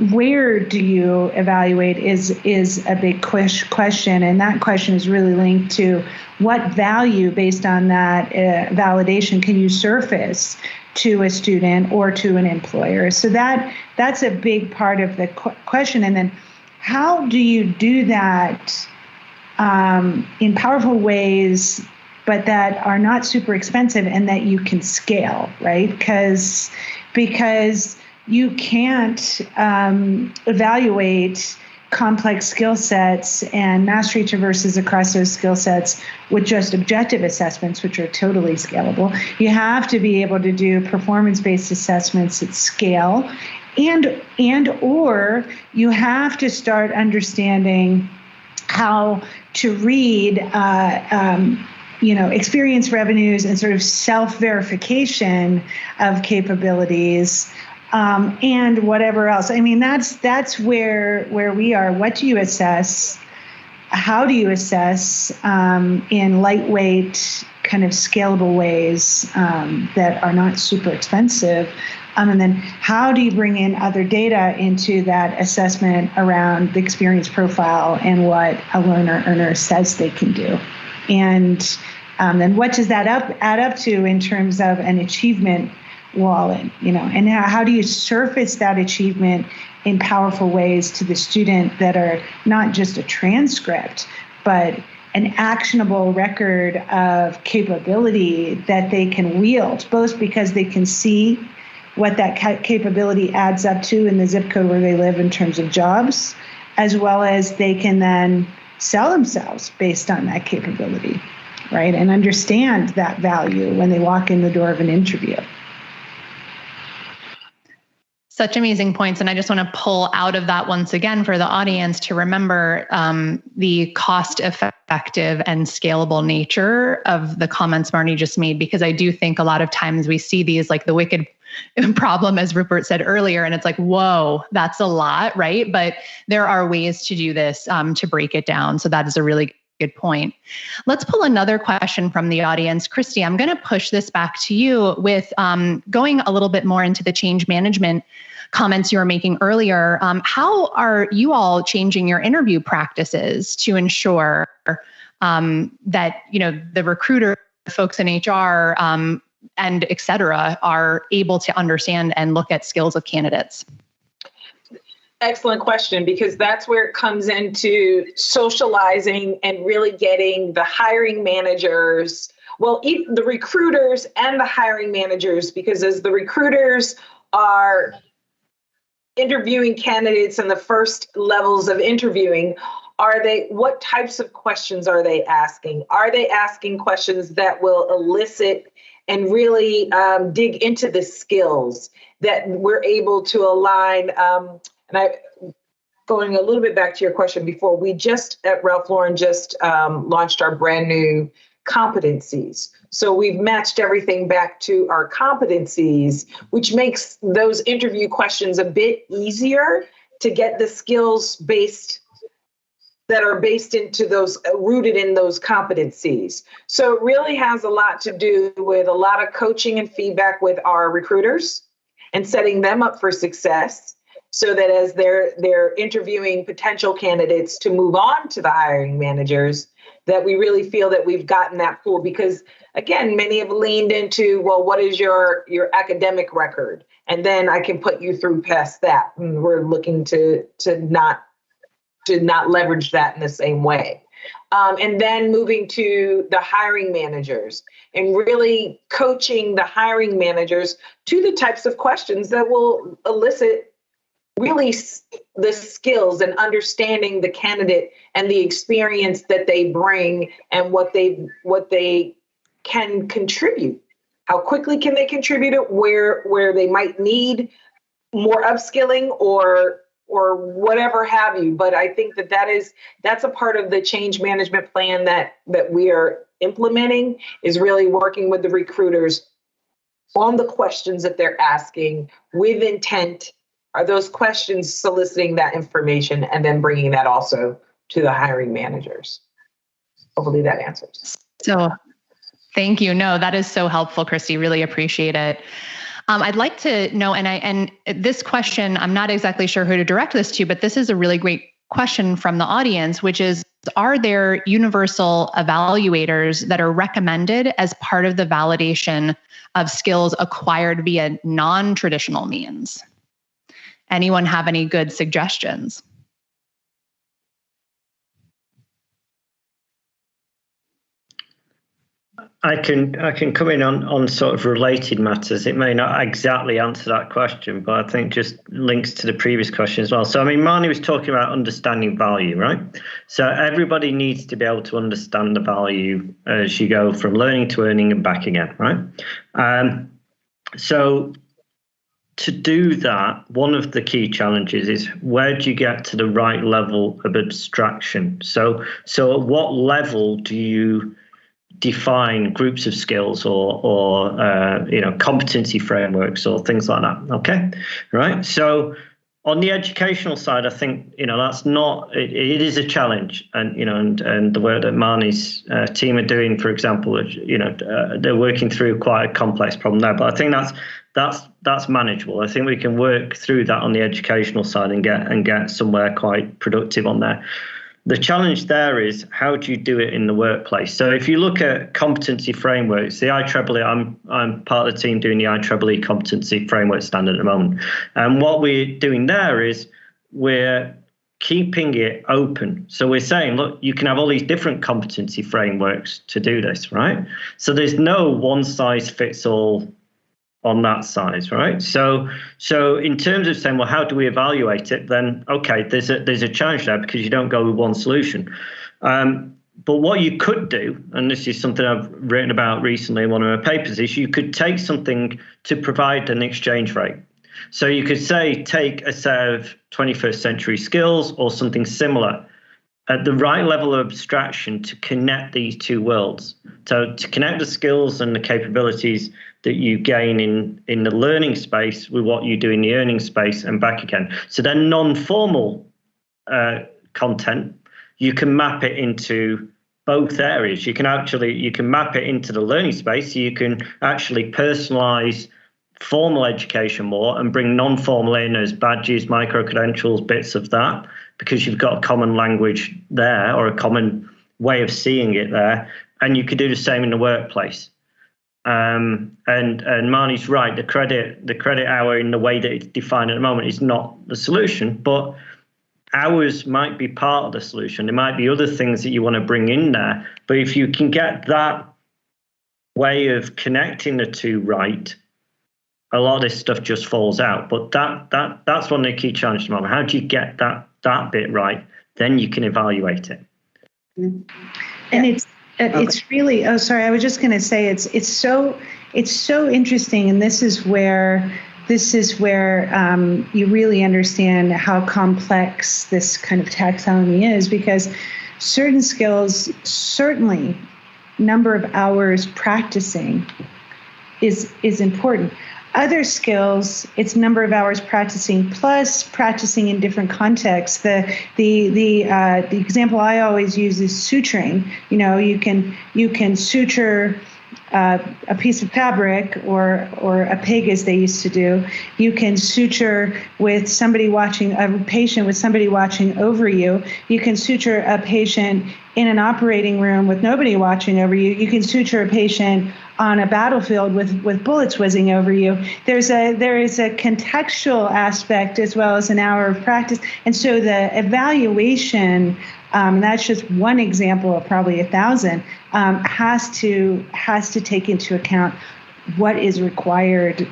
where do you evaluate is a big question. And that question is really linked to what value based on that validation can you surface to a student or to an employer. So that's a big part of the question. And then how do you do that in powerful ways, but that are not super expensive and that you can scale, right? Because you can't evaluate complex skill sets and mastery traverses across those skill sets with just objective assessments, which are totally scalable. You have to be able to do performance-based assessments at scale, and or you have to start understanding how to read experience revenues and sort of self-verification of capabilities, and whatever else. That's where we are. What do you assess how do you assess in lightweight, kind of scalable ways that are not super expensive? And then how do you bring in other data into that assessment around the experience profile and what a learner says they can do? And then what does that add up to in terms of an achievement wallet, and how do you surface that achievement in powerful ways to the student that are not just a transcript, but an actionable record of capability that they can wield, both because they can see what that capability adds up to in the zip code where they live in terms of jobs, as well as they can then sell themselves based on that capability, right? And understand that value when they walk in the door of an interview. Such amazing points. And I just want to pull out of that once again for the audience to remember the cost-effective and scalable nature of the comments Marni just made, because I do think a lot of times we see these like the wicked problem, as Rupert said earlier, and it's like, whoa, that's a lot, right? But there are ways to do this to break it down. So that is a really good point. Let's pull another question from the audience. Kristi, I'm going to push this back to you with going a little bit more into the change management comments you were making earlier. How are you all changing your interview practices to ensure that the recruiter, folks in HR, and et cetera, are able to understand and look at skills of candidates? Excellent question, because that's where it comes into socializing and really getting the hiring managers, the recruiters and the hiring managers, because as the recruiters are interviewing candidates in the first levels of interviewing, what types of questions are they asking? Are they asking questions that will elicit and really dig into the skills that we're able to align? Going a little bit back to your question before, we just at Ralph Lauren launched our brand new competencies. So we've matched everything back to our competencies, which makes those interview questions a bit easier to get the skills that are rooted in those competencies. So it really has a lot to do with a lot of coaching and feedback with our recruiters and setting them up for success, so that as they're interviewing potential candidates to move on to the hiring managers, that we really feel that we've gotten that pool. Because again, many have leaned into, well, what is your academic record? And then I can put you through past that. And we're looking to not leverage that in the same way. And then moving to the hiring managers and really coaching the hiring managers to the types of questions that will elicit really the skills and understanding the candidate and the experience that they bring and what they can contribute. How quickly can they contribute it? Where they might need more upskilling or whatever have you. But I think that's a part of the change management plan that we are implementing, is really working with the recruiters on the questions that they're asking with intent. Are those questions soliciting that information and then bringing that also to the hiring managers? Hopefully that answers. So thank you. No, that is so helpful, Kristi. Really appreciate it. I'd like to know, and this question, I'm not exactly sure who to direct this to, but this is a really great question from the audience, which is, are there universal evaluators that are recommended as part of the validation of skills acquired via non-traditional means? Anyone have any good suggestions? I can come in on sort of related matters. It may not exactly answer that question, but I think just links to the previous question as well. So, I mean, Marni was talking about understanding value, right? So everybody needs to be able to understand the value as you go from learning to earning and back again, right? So to do that, one of the key challenges is, where do you get to the right level of abstraction? So at what level do you define groups of skills or competency frameworks or things like that? Okay, right. So On the educational side, I think, that's not, it is a challenge. And, and the work that Marni's team are doing, for example, they're working through quite a complex problem there. But I think that's manageable. I think we can work through that on the educational side and get somewhere quite productive on there. The challenge there is, how do you do it in the workplace? So if you look at competency frameworks, the IEEE, I'm part of the team doing the IEEE competency framework standard at the moment. And what we're doing there is we're keeping it open. So we're saying, look, you can have all these different competency frameworks to do this, right? So there's no one size fits all on that size, right? So in terms of saying, well, how do we evaluate it? Then, okay, there's a challenge there because you don't go with one solution. But what you could do, and this is something I've written about recently in one of my papers, is you could take something to provide an exchange rate. So you could say, take a set of 21st century skills or something similar at the right level of abstraction to connect these two worlds. So to connect the skills and the capabilities that you gain in the learning space with what you do in the earning space and back again. So then non-formal content, you can map it into both areas. You can map it into the learning space. So you can actually personalize formal education more and bring non-formal in as badges, micro-credentials, bits of that, because you've got a common language there or a common way of seeing it there. And you could do the same in the workplace. And Marni's right. The credit hour in the way that it's defined at the moment is not the solution, but hours might be part of the solution. There might be other things that you want to bring in there. But if you can get that way of connecting the two right, a lot of this stuff just falls out. But that's one of the key challenges at the moment. How do you get that bit right? Then you can evaluate it. And it's really, I was just going to say it's so interesting, and this is where you really understand how complex this kind of taxonomy is, because certain skills, certainly number of hours practicing is important. Other skills, it's number of hours practicing plus practicing in different contexts. The example I always use is suturing. You can suture a piece of fabric or a pig, as they used to do. You can suture with somebody watching, a patient with somebody watching over you. You can suture a patient in an operating room with nobody watching over you. You can suture a patient on a battlefield with bullets whizzing over you. There is a contextual aspect as well as an hour of practice. And so the evaluation, that's just one example of probably 1,000, has to take into account what is required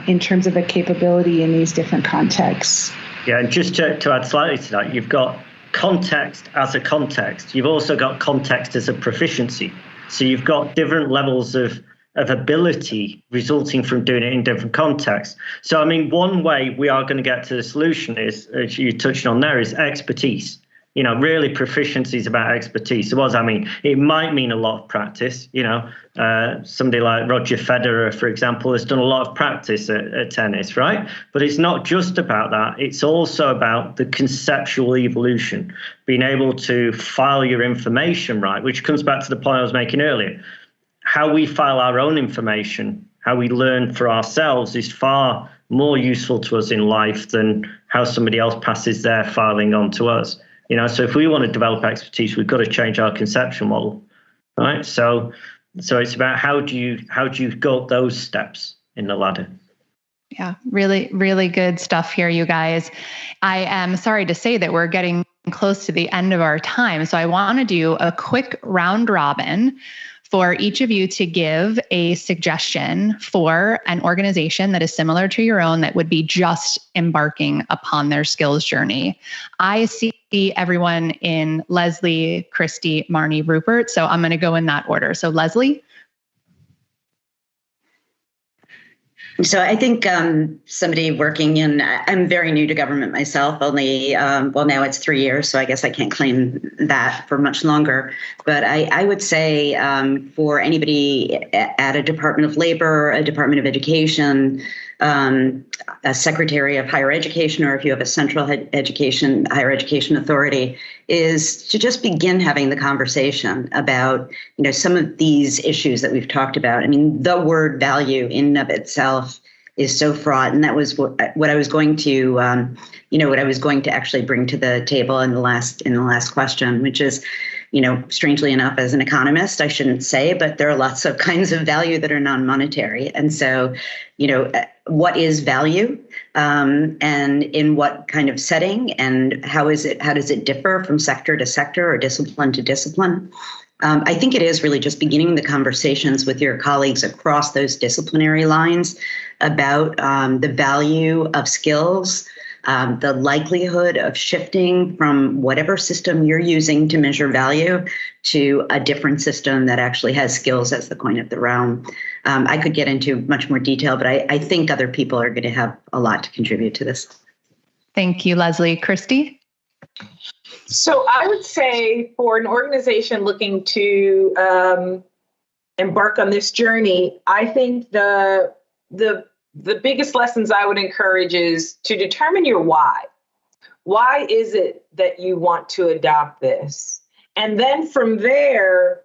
in terms of a capability in these different contexts. Yeah, and just to add slightly to that, you've got context as a context. You've also got context as a proficiency. So you've got different levels of ability resulting from doing it in different contexts. So, I mean, one way we are going to get to the solution is, as you touched on there, is expertise. Really proficiency is about expertise. So what does that mean? It might mean a lot of practice. Somebody like Roger Federer, for example, has done a lot of practice at tennis, right? But it's not just about that. It's also about the conceptual evolution, being able to file your information right, which comes back to the point I was making earlier. How we file our own information, how we learn for ourselves, is far more useful to us in life than how somebody else passes their filing on to us. So if we want to develop expertise, we've got to change our conceptual model, right? So it's about how do you go up those steps in the ladder. Yeah, really, really good stuff here, you guys. I am sorry to say that we're getting close to the end of our time, so I want to do a quick round robin for each of you to give a suggestion for an organization that is similar to your own that would be just embarking upon their skills journey. I see everyone in Lesley, Kristi, Marni, Rupert, so I'm going to go in that order. So Lesley? So I think somebody working in, I'm very new to government myself, only, now it's 3 years, so I guess I can't claim that for much longer. But I would say for anybody at a Department of Labor, a Department of Education, a secretary of higher education, or if you have a central higher education authority, is to just begin having the conversation about, some of these issues that we've talked about. I mean, the word value in and of itself is so fraught, and that was what I was going to, what I was going to actually bring to the table in the last question, which is, strangely enough, as an economist, I shouldn't say, but there are lots of kinds of value that are non-monetary. And so, what is value, and in what kind of setting, and how does it differ from sector to sector or discipline to discipline? I think it is really just beginning the conversations with your colleagues across those disciplinary lines about the value of skills, the likelihood of shifting from whatever system you're using to measure value to a different system that actually has skills as the coin of the realm. I could get into much more detail, but I think other people are going to have a lot to contribute to this. Thank you, Lesley. Kristi? So I would say for an organization looking to embark on this journey, I think the biggest lessons I would encourage is to determine your why. Why is it that you want to adopt this? And then from there,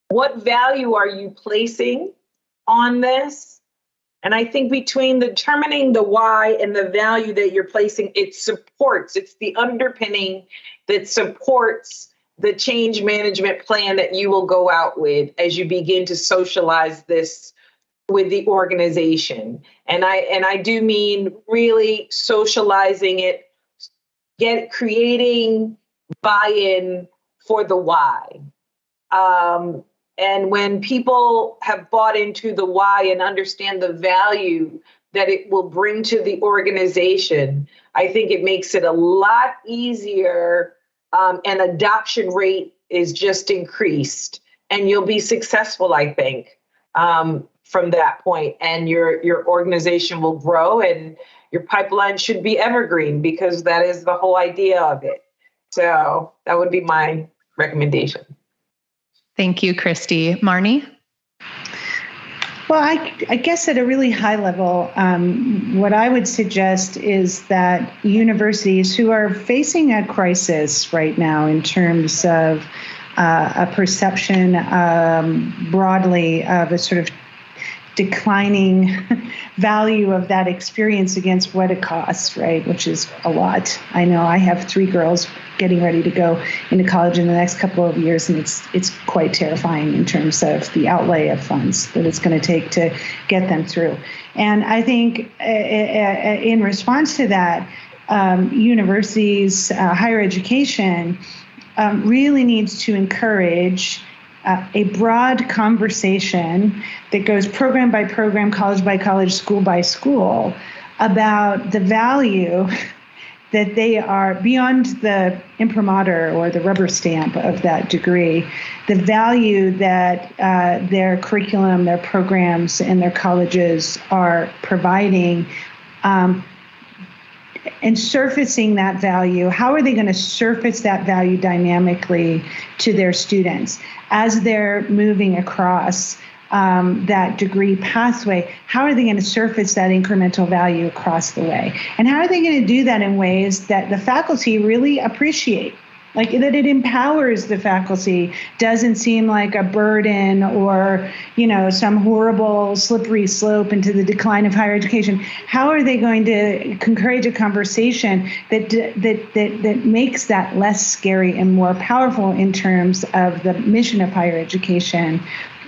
what value are you placing on this? And I think between determining the why and the value that you're placing, it's the underpinning that supports the change management plan that you will go out with as you begin to socialize this with the organization. And I do mean really socializing it, creating buy-in for the why. And when people have bought into the why and understand the value that it will bring to the organization, I think it makes it a lot easier, and adoption rate is just increased. And you'll be successful, I think, from that point. And your organization will grow, and your pipeline should be evergreen, because that is the whole idea of it. So that would be my recommendation. Thank you, Kristi. Marni? Well, I guess at a really high level, what I would suggest is that universities who are facing a crisis right now in terms of a perception broadly of a sort of declining value of that experience against what it costs, right? Which is a lot. I know I have 3 girls getting ready to go into college in the next couple of years, and it's quite terrifying in terms of the outlay of funds that it's going to take to get them through. And I think in response to that, universities, higher education really needs to encourage a broad conversation that goes program by program, college by college, school by school, about the value that they are, beyond the imprimatur or the rubber stamp of that degree, the value that their curriculum, their programs, and their colleges are providing, and surfacing that value. How are they going to surface that value dynamically to their students as they're moving across that degree pathway? How are they going to surface that incremental value across the way? And how are they going to do that in ways that the faculty really appreciate? Like that it empowers the faculty, doesn't seem like a burden or, some horrible slippery slope into the decline of higher education. How are they going to encourage a conversation that makes that less scary and more powerful in terms of the mission of higher education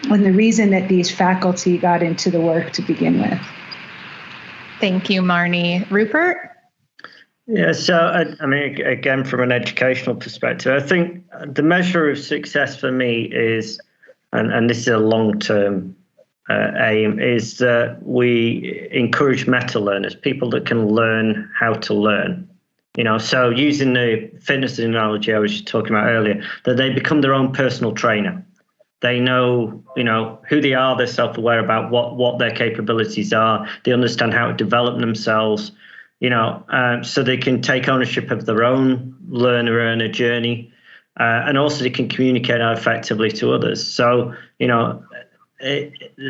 and the reason that these faculty got into the work to begin with? Thank you, Marni. Rupert? Yeah, so I mean, again, from an educational perspective, I think the measure of success for me is, and this is a long-term aim, is that we encourage meta learners, people that can learn how to learn. So using the fitness analogy I was just talking about earlier, that they become their own personal trainer. They know, who they are. They're self-aware about what their capabilities are. They understand how to develop themselves. So they can take ownership of their own learner-earner journey, and also they can communicate effectively to others. So,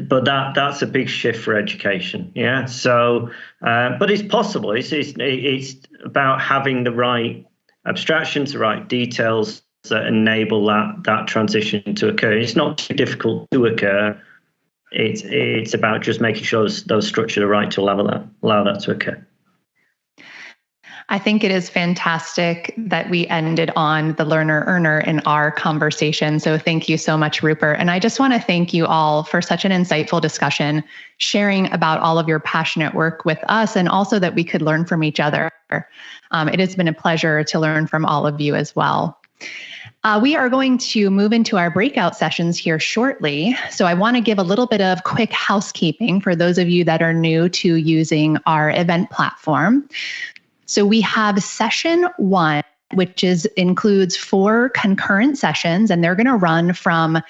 But that's a big shift for education. Yeah. So, but it's possible. It's about having the right abstractions, the right details that enable that transition to occur. It's not too difficult to occur. It's about just making sure those structures are right to allow that to occur. I think it is fantastic that we ended on the learner-earner in our conversation. So thank you so much, Rupert. And I just want to thank you all for such an insightful discussion, sharing about all of your passionate work with us, and also that we could learn from each other. It has been a pleasure to learn from all of you as well. We are going to move into our breakout sessions here shortly. So I want to give a little bit of quick housekeeping for those of you that are new to using our event platform. So we have session 1, which includes 4 concurrent sessions, and they're going to run from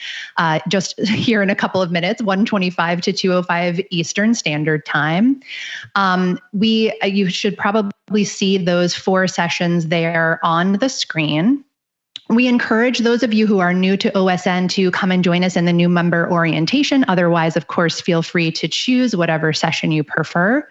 just here in a couple of minutes, 1:25 to 2:05 Eastern Standard Time. You should probably see those 4 sessions there on the screen. We encourage those of you who are new to OSN to come and join us in the new member orientation. Otherwise, of course, feel free to choose whatever session you prefer.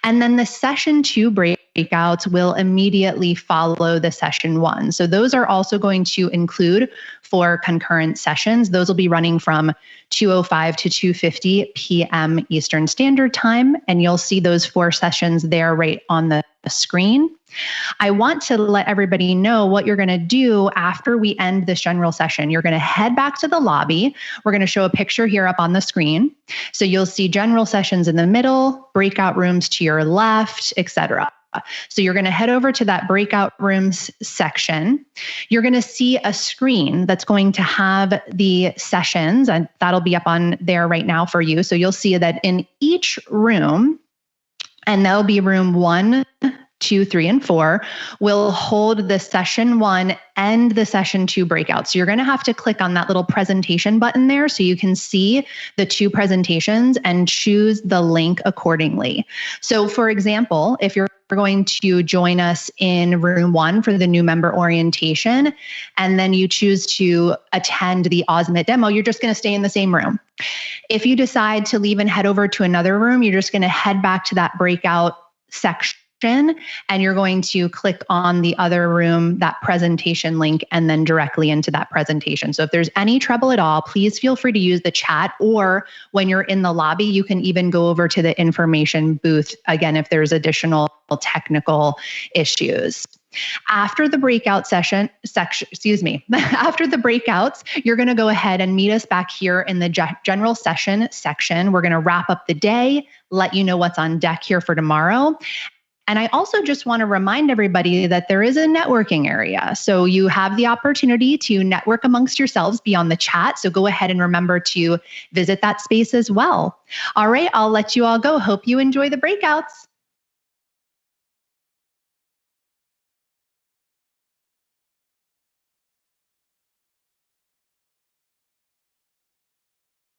And then the session 2 breakouts will immediately follow the session 1. So those are also going to include 4 concurrent sessions. Those will be running from 2:05 to 2:50 p.m. Eastern Standard Time. And you'll see those 4 sessions there right on the screen. I want to let everybody know what you're going to do after we end this general session. You're going to head back to the lobby. We're going to show a picture here up on the screen. So you'll see general sessions in the middle, breakout rooms to your left, etc. So you're going to head over to that breakout rooms section. You're going to see a screen that's going to have the sessions, and that'll be up on there right now for you. So you'll see that in each room, and that'll be room 1, 2, 3, and 4, will hold the session 1 and the session 2 breakout. So you're going to have to click on that little presentation button there so you can see the 2 presentations and choose the link accordingly. So for example, if you're going to join us in room 1 for the new member orientation, and then you choose to attend the OSNet demo, you're just going to stay in the same room. If you decide to leave and head over to another room, you're just going to head back to that breakout section, and you're going to click on the other room, that presentation link, and then directly into that presentation. So if there's any trouble at all, please feel free to use the chat, or when you're in the lobby, you can even go over to the information booth, again, if there's additional technical issues. After the breakout after the breakouts, you're going to go ahead and meet us back here in the general session section. We're going to wrap up the day, let you know what's on deck here for tomorrow. And I also just want to remind everybody that there is a networking area. So you have the opportunity to network amongst yourselves beyond the chat. So go ahead and remember to visit that space as well. All right, I'll let you all go. Hope you enjoy the breakouts.